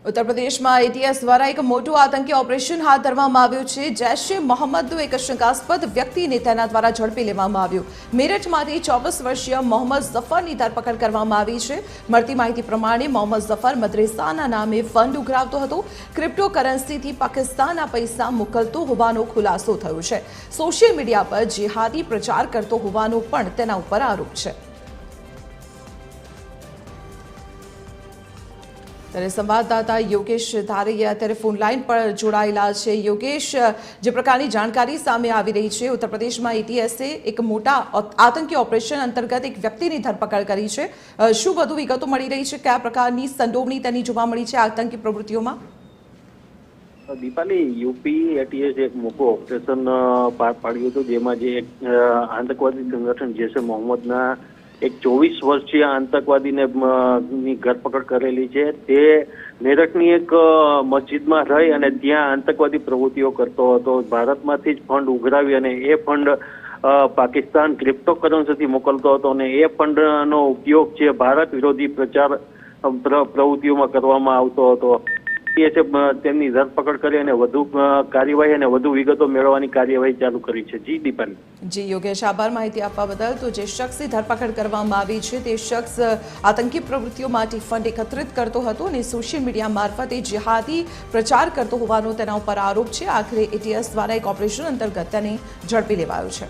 उत्तर प्रदेश में एटीएस द्वारा एक मोटું આતંકી ઓપરેશન હાથ ધરવામાં આવ્યું છે। જૈશ એ મોહમ્મદનો એક શંકાસ્પદ વ્યક્તિને તેના દ્વારા ઝડપી લેવામાં આવ્યો। મેરઠમાંથી 24 વર્ષીય મોહમ્મદ ઝફરની ધરપકડ કરવામાં આવી છે। મળતી માહિતી પ્રમાણે મોહમ્મદ ઝફર મદ્રેસાના નામે ફંડ ઉઘરાવતો હતો। ક્રિપ્ટોકરન્સીથી પાકિસ્તાનના પૈસા મોકલતો હોવાનો ખુલાસો થયો છે। સોશિયલ મીડિયા પર જિહાદી પ્રચાર કરતો હોવાનો પણ તેના ઉપર આરોપ છે। ત્યારે સંવાદદાતા યોગેશ ધારૈયા અત્યારે ફોન લાઈન પર જોડાયેલા છે। યોગેશ, જે પ્રકારની જાણકારી સામે આવી રહી છે, ઉત્તર પ્રદેશમાં એટીએસે એક મોટા આતંકી ઓપરેશન અંતર્ગત એક વ્યક્તિની ધરપકડ કરી છે। શું વધુ વિગતો મળી રહી છે? કયા પ્રકારની સંડોવણી તેની જોવા મળી છે આતંકી પ્રવૃત્તિઓમાં? દીપાલી, यूपी एटीएस एक मोटું ઓપરેશન પાર પાડ્યું હતું, જેમાં જે એક આતંકવાદી સંગઠન જૈશ એ મોહમ્મદના એક 24 વર્ષીય આતંકવાદીને ધરપકડ કરેલી છે। તે મેરઠની એક મસ્જિદમાં રહી અને ત્યાં આતંકવાદી પ્રવૃત્તિઓ કરતો હતો। ભારતમાંથી જ ફંડ ઉઘરાવી અને એ ફંડ પાકિસ્તાન ક્રિપ્ટોકરન્સીથી મોકલતો હતો અને એ ફંડનો ઉપયોગ છે ભારત વિરોધી પ્રચાર પ્રવૃત્તિઓમાં કરવામાં આવતો હતો। તેમની ધરપકડ કરી અને વધુ કાર્યવાહી અને વધુ વિગતો મેળવવાની કાર્યવાહી ચાલુ કરી છે। જી દીપાલી। જી યોગેશ, આભાર માહિતી આપવા બદલ। તો જે શખ્સની ધરપકડ કરવામાં આવી છે તે શખ્સ આતંકી પ્રવૃત્તિઓ માટે ફંડ એકત્રિત કરતો હતો અને સોશિયલ મીડિયા મારફતે જિહાદી પ્રચાર કરતો હોવાનો તેના ઉપર આરોપ છે। આખરે એટીએસ દ્વારા એક ઓપરેશન અંતર્ગત તેને ઝડપી લેવાયો છે।